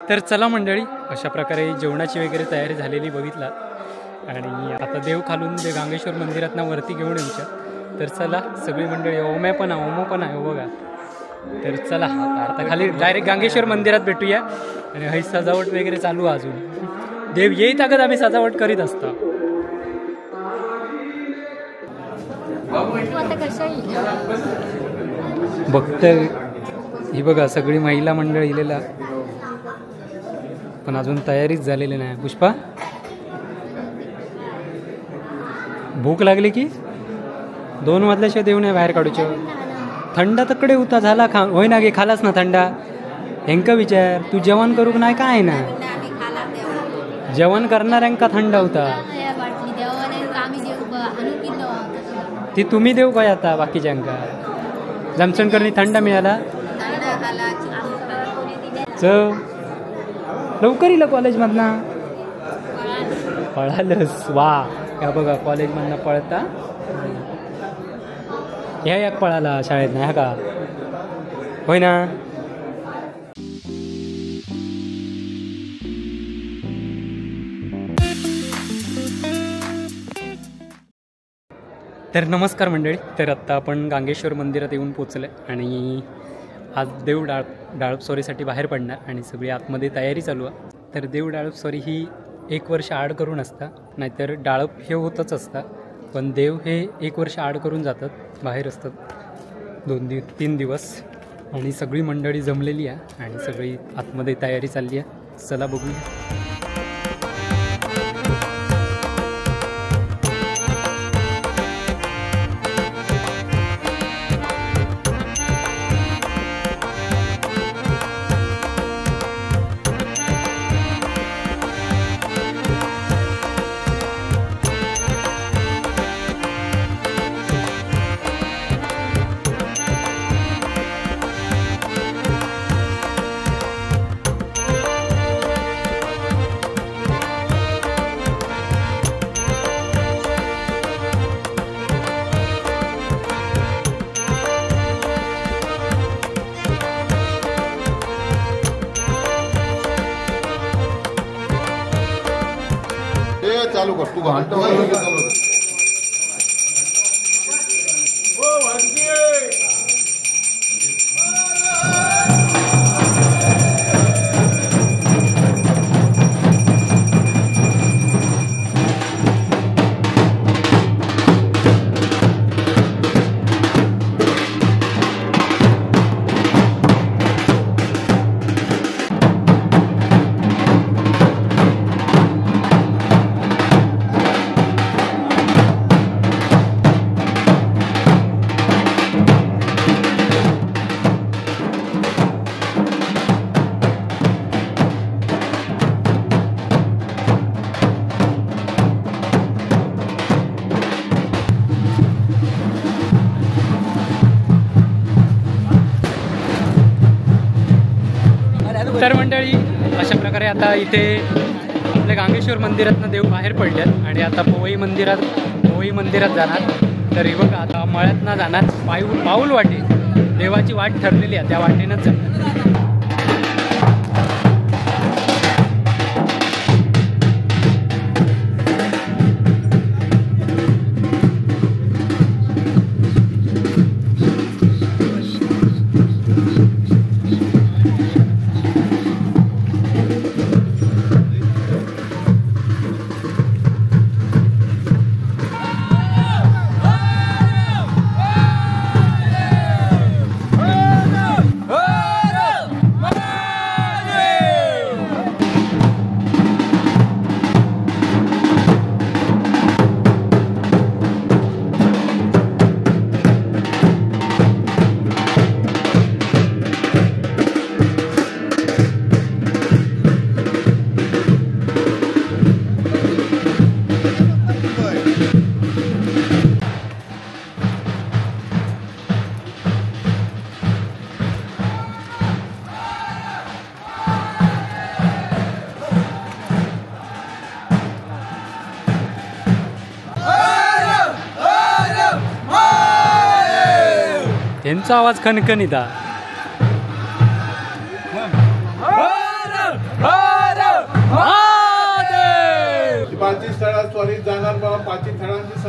तर चला मंडळी, अशा प्रकारे जेवणाची वगैरे तयारी झालेली बघितला आणि आता देव खालून गांगेश्वर मंदिरातनं वरती घेऊन येऊच्या. तर चला सगळी मंडळी, ओमो पण आहे बघा. तर चला आता खाली डायरेक्ट गांगेश्वर मंदिरात भेटूया आणि हई सजावट वगैरे चालू आहे. अजून देव येईत अगत आम्ही सजावट करीत असतो. भक्त ही बघा सगळी महिला मंडळ इलेला, पण अजून तयारीच झालेली नाही. पुष्पा, भूक लागली की 2 वाजल्याशिवाय देऊ नाही बाहेर काढूच. थंडा तकडे होता झाला खा होय ना गे, खालास ना थंडा. हेंका विचार, तू जेवण करूक नाही काय ना, जेवण करणाऱ्यांका थंडा होता. ती तुम्ही देऊ काय आता बाकीच्यांका. जमसणकरनी थंडा मिळाला. चव लवकर येईल कॉलेजमधनं. पळालंच वा. या बघा कॉलेजमधनं पळता ह्या एक पळाला शाळेत नाही का, होय ना. तर नमस्कार मंडळी, तर आत्ता आपण गांगेश्वर मंदिरात येऊन पोचलो आणि आज देव डाळपसोरीसाठी बाहेर पडणार आणि सगळी आतमध्ये तयारी चालू आहे. तर देव डाळपसोरी ही 1 वर्ष आड करून असता, नाहीतर डाळप हे होतच असता, पण देव हे 1 वर्ष आड करून जातात, बाहेर असतात 2-3 दिवस. आणि सगळी मंडळी जमलेली आहे आणि सगळी आतमध्ये तयारी चालली आहे. चला बघूया. चालू कर तू घंटा चालू. तर मंडळी, अशा प्रकारे आता इथे आपल्या गांगेश्वर मंदिरातनं देव बाहेर पडल्यात आणि आता पोवई मंदिरात जाणार. तर हे बघा आता मळ्यातनं जाणार, पाऊल वाटे देवाची वाट ठरलेली आहे, त्या वाटेनंच जाणार. त्यांचा आवाज खणखणीत.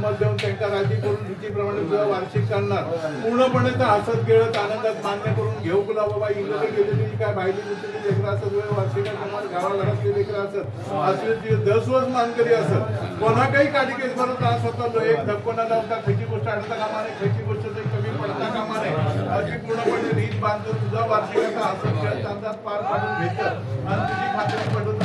समज देऊन त्यांना राजी करून रीतीप्रमाणे तुझा वार्षिक करणार पूर्णपणे तर हसत खेळत आनंदात मान्य करून घेऊ तुला बाबा इंग्रजी गेलेली काय बाहेरची दुसरी लेकरं असत वार्षिक समाज गावाघरातली लेकरं असत असले 10 वर्ष मानकरी असत कोणा काही काठी केस बरं त्रास होता एक धक्कोना लावता खयची गोष्ट अडता कामा नये खयची गोष्ट कमी पडता कामा नये अशी पूर्णपणे रीत बांधून तुझा वार्षिकाचा हसत खेळत आनंदात पार पाडून घेतात आणि तुझी खात्री पडून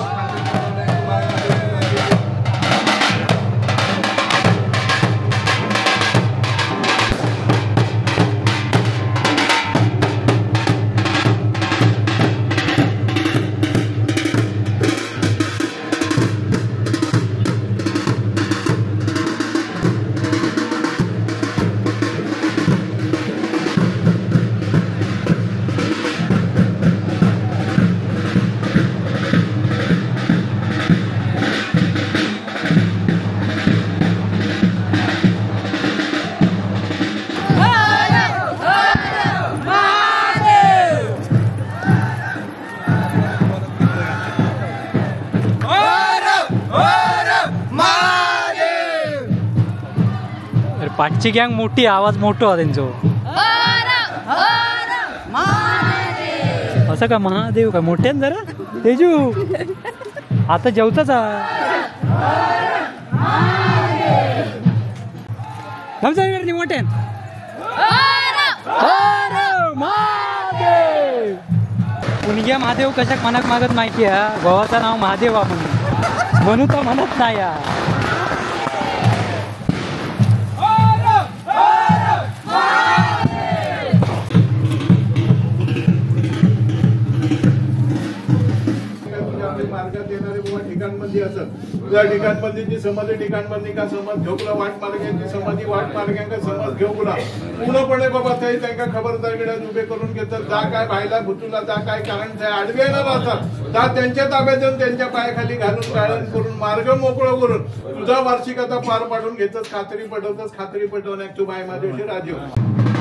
पाठची गँग मोठी आवाज मोठो हा त्यांचो असं का महादेव का मोठ्यान जरा तेजू आता जेवताच मोठ्यान पुणग्या महादेव कशाक मनाक मागत माहिती हा गोवाचं नाव महादेव आपण म्हणू तर म्हणत नाही या मार्गात येणारे बाबा ठिकाणबंदी असत तुझ्या ठिकाणबंदीची समज ठिकाणबंदी का समज घेऊ तुला वाट मार्गांची समाधी वाट मार्गांका समज घेऊ तुला पूर्णपणे बाबा ते त्यांना खबरदार मिळत उभे करून घेतात जा काय भायला भुतूला जा काय कारण आडवे येणार असतात जा त्यांच्या ताब्यात येऊन त्यांच्या पायाखाली घालून गाळण करून मार्ग मोकळं करून तुझा वार्षिक आता पार पाडून घेतच खात्री पटवतच खात्री पटवण्यात तू बाय माझ्याशी राजी हो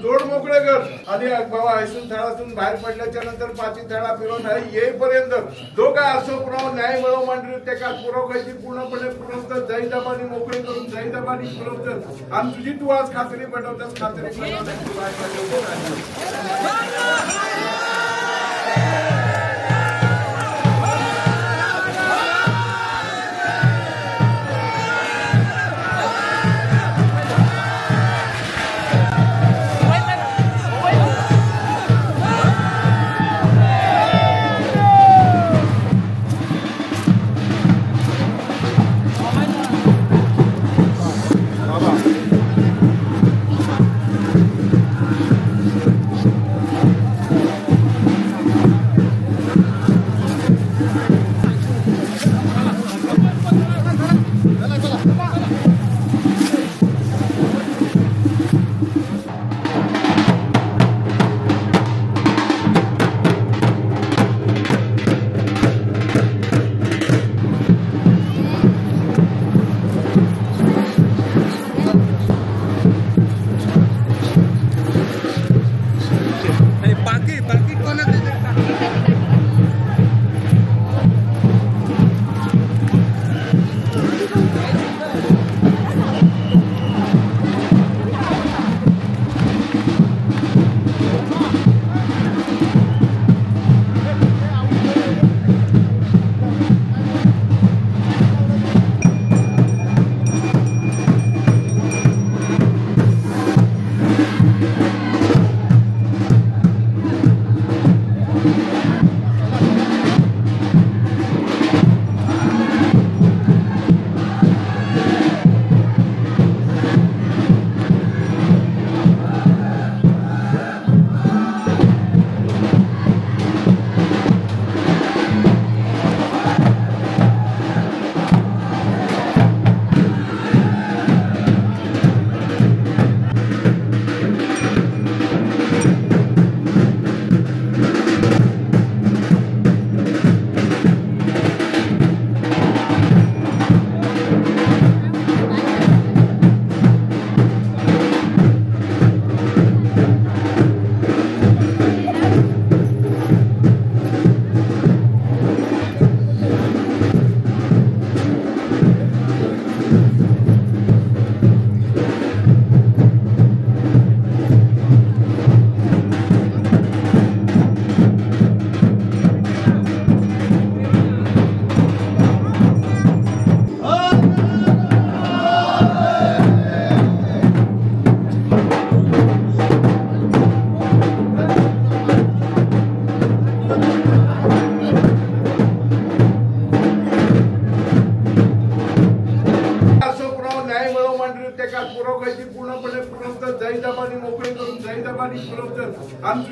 जोड मोकळे कर आणि बाबा हैसून थळातून बाहेर पडल्याच्या नंतर पाची थळा फिरवून येईपर्यंत जो काय असो पुरावा न्याय मिळव मांडली त्या का पुरवकायची पूर्णपणे पुरवतात जैदाबानी मोकळी करून जैदाबानी पुरवतात आणि तुझी तू आज खात्री पटवतात खात्री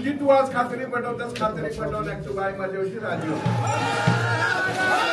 तुझी तू आज खात्री पटवतास, खात्री पटवण्यात तू बाई माझ्याविषयी राजी हो.